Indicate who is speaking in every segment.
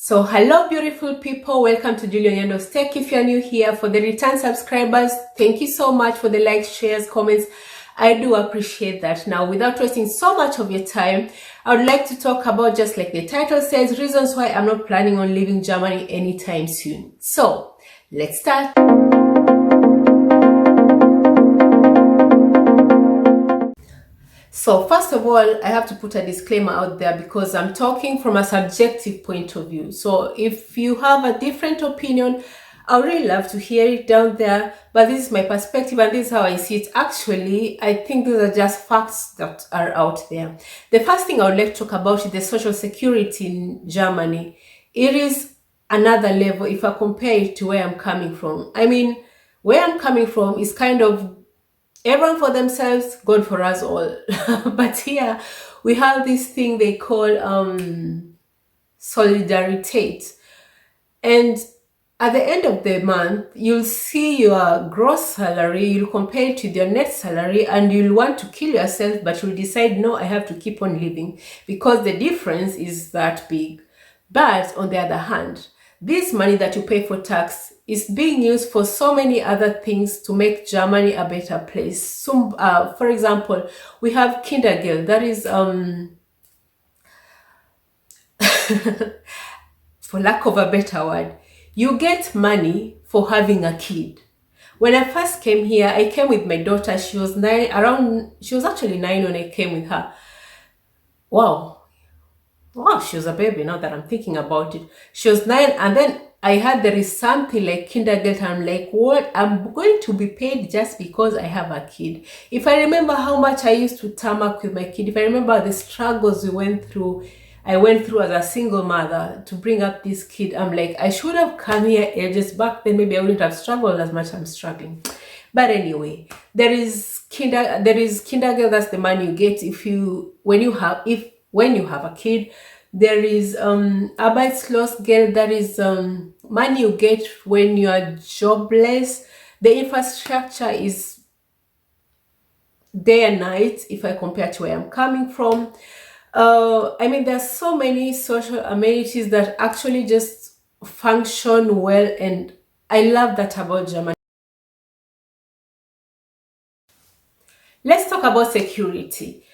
Speaker 1: So hello beautiful people, welcome to Julian Yando's Tech. If you're new here, for the return subscribers, thank you so much for the likes, shares, comments. I do appreciate that. Now, without wasting so much of your time, I would like to talk about, just like the title says, reasons why I'm not planning on leaving Germany anytime soon. So let's start. So first of all, I have to put a disclaimer out there because I'm talking from a subjective point of view. So if you have a different opinion, I would really love to hear it down there. But this is my perspective and this is how I see it. Actually, I think these are just facts that are out there. The first thing I would like to talk about is the social security in Germany. It is another level if I compare it to where I'm coming from. I mean, where I'm coming from is kind of everyone for themselves, God for us all. But here we have this thing they call solidarity. And at the end of the month, you'll see your gross salary, you'll compare it with your net salary, and you'll want to kill yourself, but you'll decide, no, I have to keep on living because the difference is that big. But on the other hand, this money that you pay for tax is being used for so many other things to make Germany a better place. So, for example, we have Kindergeld, that is, for lack of a better word, you get money for having a kid. When I first came here, I came with my daughter. She was actually 9 when I came with her. Wow, she was a baby now that I'm thinking about it. She was 9, and then I heard there is something like kindergarten. I'm like, what? I'm going to be paid just because I have a kid. If I remember how much I used to tarmac with my kid, if I remember the struggles I went through as a single mother to bring up this kid, I'm like, I should have come here ages back then. Maybe I wouldn't have struggled as much as I'm struggling. But anyway, there is kindergarten. That's the money you get when you have a kid. There is Arbeitslosengeld, that is money you get when you are jobless. The infrastructure is day and night if I compare to where I'm coming from. I mean, there's so many social amenities that actually just function well, and I love that about Germany. Let's talk about security.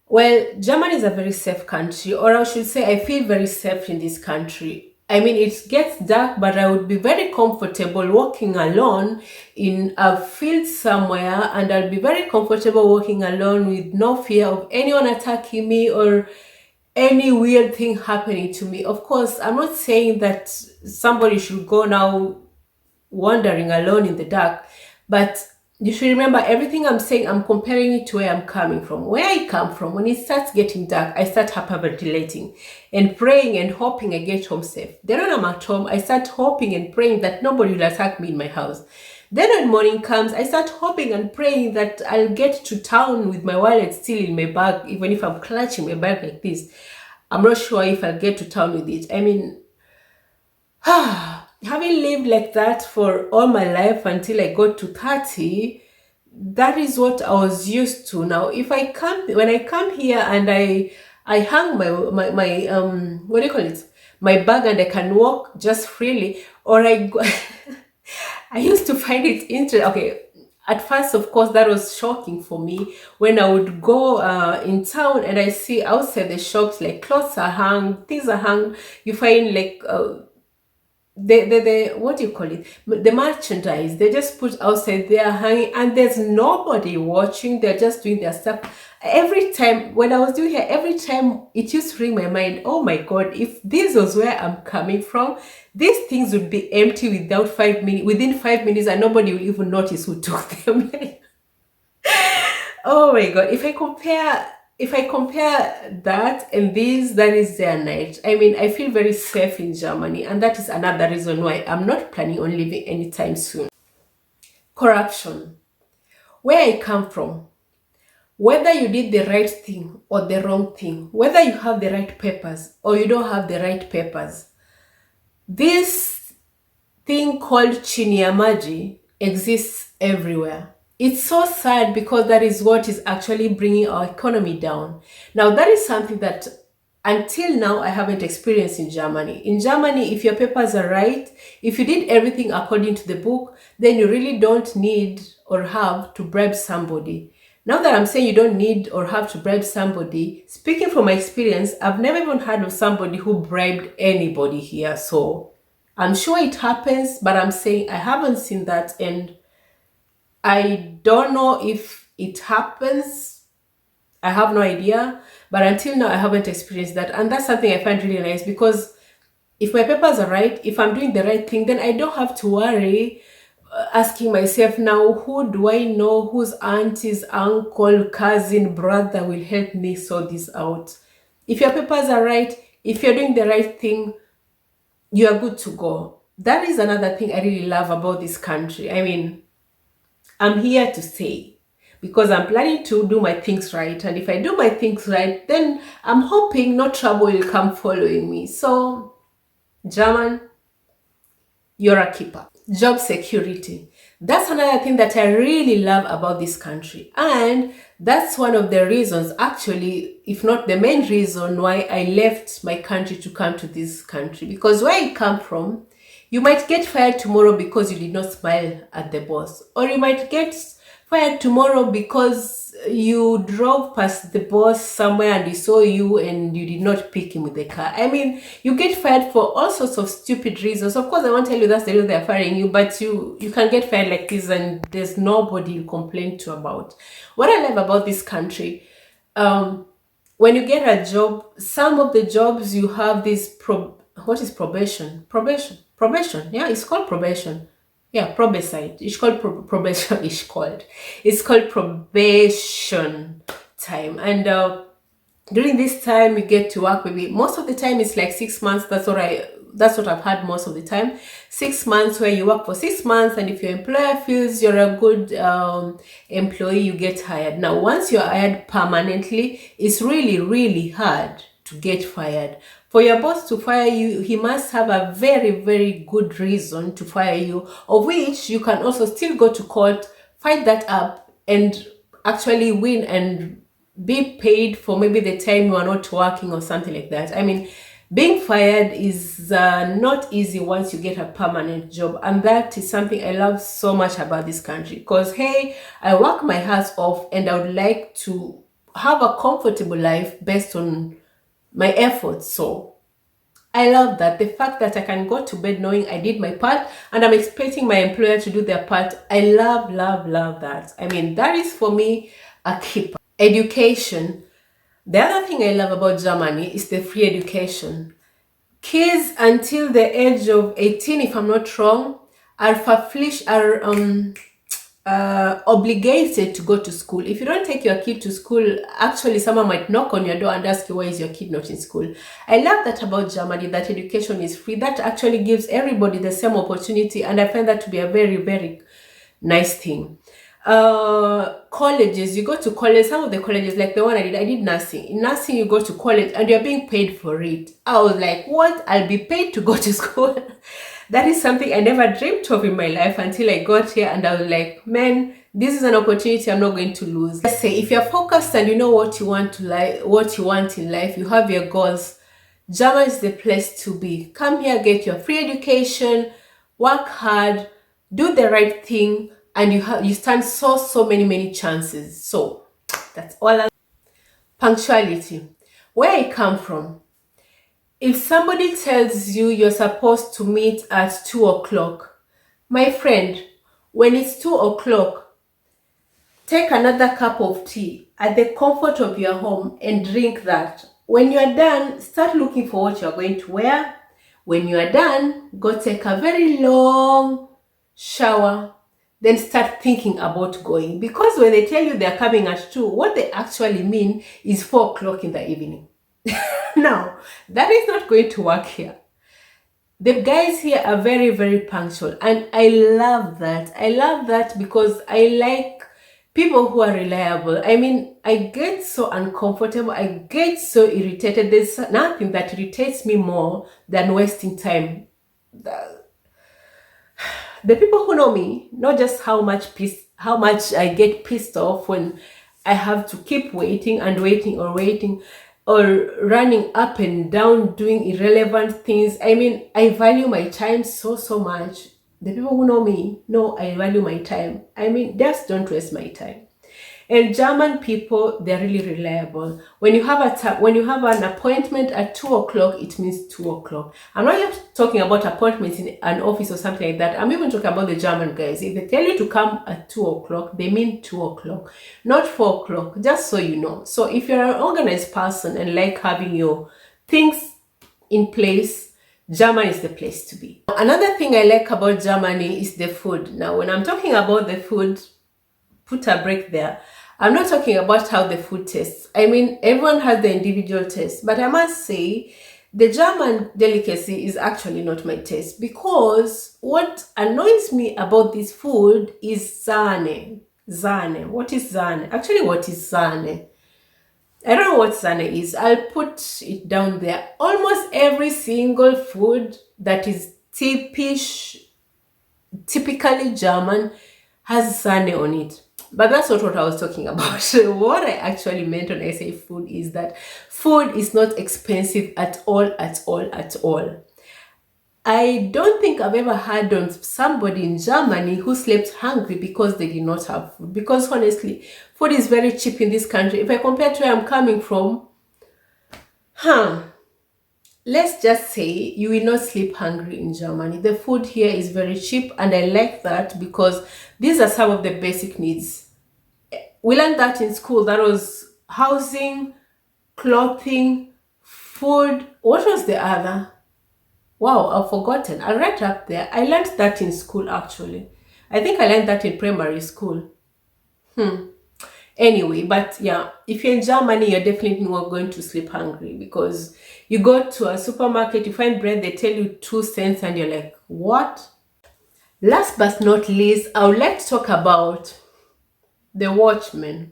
Speaker 1: Well, Germany is a very safe country, or I should say I feel very safe in this country. I mean, it gets dark, but I would be very comfortable walking alone in a field somewhere, and I'll be very comfortable walking alone with no fear of anyone attacking me or any weird thing happening to me. Of course, I'm not saying that somebody should go now wandering alone in the dark, but you should remember everything I'm saying, I'm comparing it to where I'm coming from. Where I come from, when it starts getting dark, I start hyperventilating and praying and hoping I get home safe. Then when I'm at home, I start hoping and praying that nobody will attack me in my house. Then when morning comes, I start hoping and praying that I'll get to town with my wallet still in my bag, even if I'm clutching my bag like this. I'm not sure if I'll get to town with it. I mean, having lived like that for all my life until I got to 30, that is what I was used to. Now, when I come here and I hang my what do you call it? My bag, and I can walk just freely, or I go I used to find it interesting. Okay, at first, of course, that was shocking for me when I would go in town and I see outside the shops, like clothes are hung, things are hung. You find like the what do you call it, the merchandise they just put outside there hanging, and there's nobody watching. They're just doing their stuff. Every time when I was doing here, every time it used to ring my mind, oh my god, if this was where I'm coming from, these things would be empty within 5 minutes, and nobody will even notice who took them. Oh my god, if I compare that and this, that is their night. I mean, I feel very safe in Germany, and that is another reason why I'm not planning on leaving anytime soon. Corruption. Where I come from, whether you did the right thing or the wrong thing, whether you have the right papers or you don't have the right papers, this thing called Chinyamaji exists everywhere. It's so sad because that is what is actually bringing our economy down. Now, that is something that Until now, I haven't experienced in Germany. In Germany, if your papers are right, if you did everything according to the book, then you really don't need or have to bribe somebody. Now that I'm saying you don't need or have to bribe somebody, speaking from my experience, I've never even heard of somebody who bribed anybody here. So I'm sure it happens, but I'm saying I haven't seen that, and I don't know if it happens. I have no idea, but until now I haven't experienced that, and that's something I find really nice, because if my papers are right, if I'm doing the right thing, then I don't have to worry asking myself now, who do I know, whose auntie's uncle, cousin, brother will help me sort this out. If your papers are right, if you're doing the right thing, you are good to go. That is another thing I really love about this country. I mean, I'm here to stay because I'm planning to do my things right. And if I do my things right, then I'm hoping no trouble will come following me. So, German, you're a keeper. Job security. That's another thing that I really love about this country. And that's one of the reasons, actually, if not the main reason, why I left my country to come to this country. Because where I come from, you might get fired tomorrow because you did not smile at the boss. Or you might get fired tomorrow because you drove past the boss somewhere and he saw you and you did not pick him with the car. I mean, you get fired for all sorts of stupid reasons. Of course, I won't tell you that's the reason they're firing you, but you can get fired like this and there's nobody you complain to about. What I love about this country, when you get a job, some of the jobs you have this what is probation? Probation. Yeah, it's called probation. Yeah, probicide. It's called probation. It's called probation time. And during this time, you get to work. Maybe most of the time it's like 6 months. That's what I've had most of the time. 6 months, where you work for 6 months, and if your employer feels you're a good employee, you get hired. Now, once you're hired permanently, it's really, really hard to get fired. For your boss to fire you, he must have a very, very good reason to fire you, of which you can also still go to court, fight that up, and actually win and be paid for maybe the time you are not working or something like that. I mean, being fired is not easy once you get a permanent job, and that is something I love so much about this country, because hey, I work my ass off and I would like to have a comfortable life based on my efforts. So I love that. The fact that I can go to bed knowing I did my part and I'm expecting my employer to do their part. I love, love, love that. I mean, that is for me a keeper. Education. The other thing I love about Germany is the free education. Kids until the age of 18, if I'm not wrong, are obligated to go to school. If you don't take your kid to school, actually someone might knock on your door and ask you, why is your kid not in school? I love that about Germany, that education is free. That actually gives everybody the same opportunity, and I find that to be a very, very nice thing. Colleges, you go to college, some of the colleges, like the one I did nursing. In nursing, you go to college and you're being paid for it. I was like, what? I'll be paid to go to school? That is something I never dreamt of in my life until I got here, and I was like, man, this is an opportunity I'm not going to lose. Let's say if you're focused and you know what you want what you want in life, you have your goals, Germany is the place to be. Come here, get your free education, work hard, do the right thing, and you stand so many chances. So that's all. Punctuality. Where I come from, if somebody tells you you're supposed to meet at 2 o'clock, my friend, when it's 2 o'clock, take another cup of tea at the comfort of your home and drink that. When you are done, start looking for what you're going to wear. When you are done, go take a very long shower, then start thinking about going. Because when they tell you they're coming at 2, what they actually mean is 4 o'clock in the evening. Now, that is not going to work here. The guys here are very, very punctual, and I love that. I love that because I like people who are reliable. I mean, I get so uncomfortable, I get so irritated. There's nothing that irritates me more than wasting time. The people who know me know just how much I get pissed off when I have to keep waiting and waiting or waiting. or running up and down doing irrelevant things. I mean, I value my time so, so much. The people who know me know I value my time. I mean, just don't waste my time. And German people, they're really reliable. When you have when you have an appointment at 2 o'clock, it means 2 o'clock. I'm not just talking about appointments in an office or something like that. I'm even talking about the German guys. If they tell you to come at 2 o'clock, they mean 2 o'clock, not 4 o'clock. Just so you know. So if you're an organized person and like having your things in place, Germany is the place to be. Another thing I like about Germany is the food. Now, when I'm talking about the food, put a break there. I'm not talking about how the food tastes. I mean, everyone has their individual taste, but I must say the German delicacy is actually not my taste, because what annoys me about this food is Sahne. Sahne. What is Sahne? Actually, what is Sahne? I don't know what Sahne is. I'll put it down there. Almost every single food that is typically German has Sahne on it. But that's not what I was talking about. What I actually meant when I say food is that food is not expensive at all, at all, at all. I don't think I've ever heard of somebody in Germany who slept hungry because they did not have food. Because honestly, food is very cheap in this country. If I compare to where I'm coming from, let's just say you will not sleep hungry in Germany. The food here is very cheap, and I like that because these are some of the basic needs. We learned that in school. That was housing, clothing, food. What was the other? Wow, I've forgotten. I'll write up there. I learned that in school, actually. I think I learned that in primary school. Anyway, but yeah, if you're in Germany, you're definitely not going to sleep hungry, because you go to a supermarket, you find bread, they tell you 2 cents, and you're like, what? Last but not least, I would like to talk about the watchmen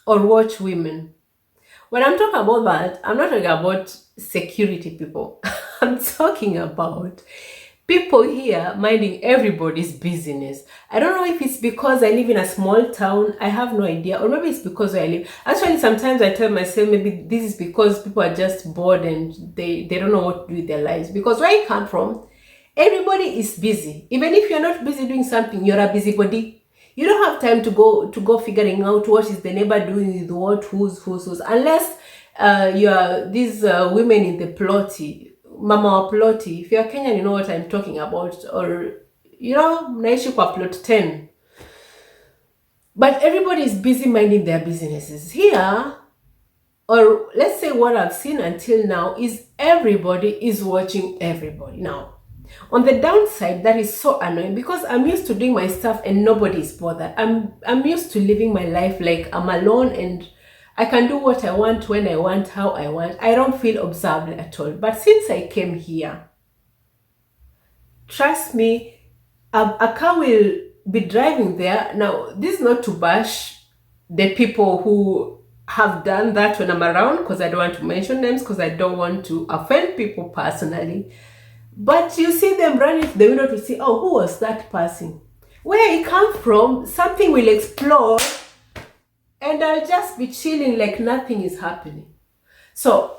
Speaker 1: or watchwomen. When I'm talking about that, I'm not talking about security people. I'm talking about people here minding everybody's business. I don't know if it's because I live in a small town. I have no idea. Or maybe it's because where I live. Actually, sometimes I tell myself maybe this is because people are just bored and they don't know what to do with their lives. Because where I come from, everybody is busy. Even if you're not busy doing something, you're a busybody. You don't have time to go figuring out what is the neighbor doing with what, who's, unless you are these women in the plotty, mama plotty. If you're Kenyan, you know what I'm talking about, or mnaishi kwa plot 10. But everybody is busy minding their businesses here. Or let's say what I've seen until now is everybody is watching everybody. Now, on the downside, that is so annoying, because I'm used to doing my stuff and nobody is bothered. I'm used to living my life like I'm alone and I can do what I want, when I want, how I want. I don't feel observed at all. But since I came here, trust me, a car will be driving there. Now, this is not to bash the people who have done that when I'm around, because I don't want to mention names, because I don't want to offend people personally. But you see them running to the window to see, oh, who was that person? Where he come from, something will explode, and I'll just be chilling like nothing is happening. So,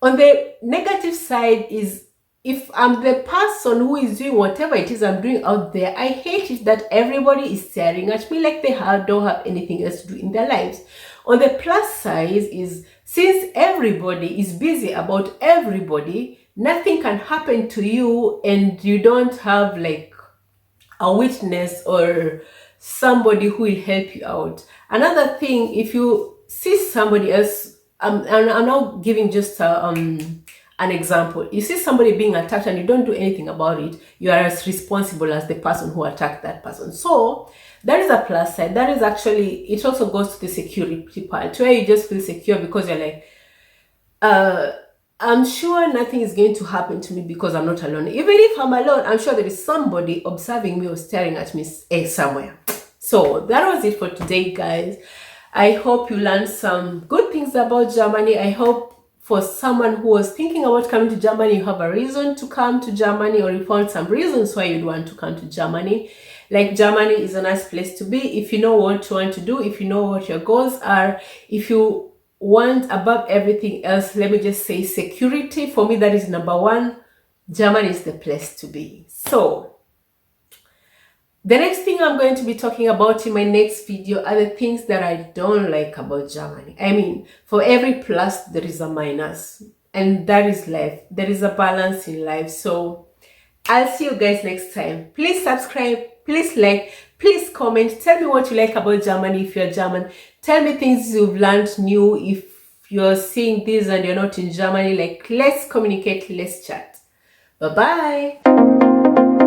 Speaker 1: on the negative side is, if I'm the person who is doing whatever it is I'm doing out there, I hate it that everybody is staring at me like they don't have anything else to do in their lives. On the plus side is, since everybody is busy about everybody, nothing can happen to you and you don't have like a witness or somebody who will help you out. Another thing, if you see somebody else, and I'm now giving just an example. You see somebody being attacked and you don't do anything about it, you are as responsible as the person who attacked that person. So that is a plus side. That is actually, it also goes to the security part, where you just feel secure because you're like, I'm sure nothing is going to happen to me because I'm not alone. Even if I'm alone, I'm sure there is somebody observing me or staring at me somewhere. So that was it for today, guys. I hope you learned some good things about Germany. I hope for someone who was thinking about coming to Germany, you have a reason to come to Germany, or you found some reasons why you'd want to come to Germany. Like Germany is a nice place to be if you know what you want to do, if you know what your goals are, if you want above everything else, let me just say security. For me, that is number one. Germany is the place to be. So the next thing I'm going to be talking about in my next video are the things that I don't like about Germany. I mean, for every plus, there is a minus. And that is life. There is a balance in life. So I'll see you guys next time. Please subscribe. Please like. Please comment. Tell me what you like about Germany if you're German. Tell me things you've learned new if you're seeing this and you're not in Germany. Like, let's communicate. Let's chat. Bye-bye.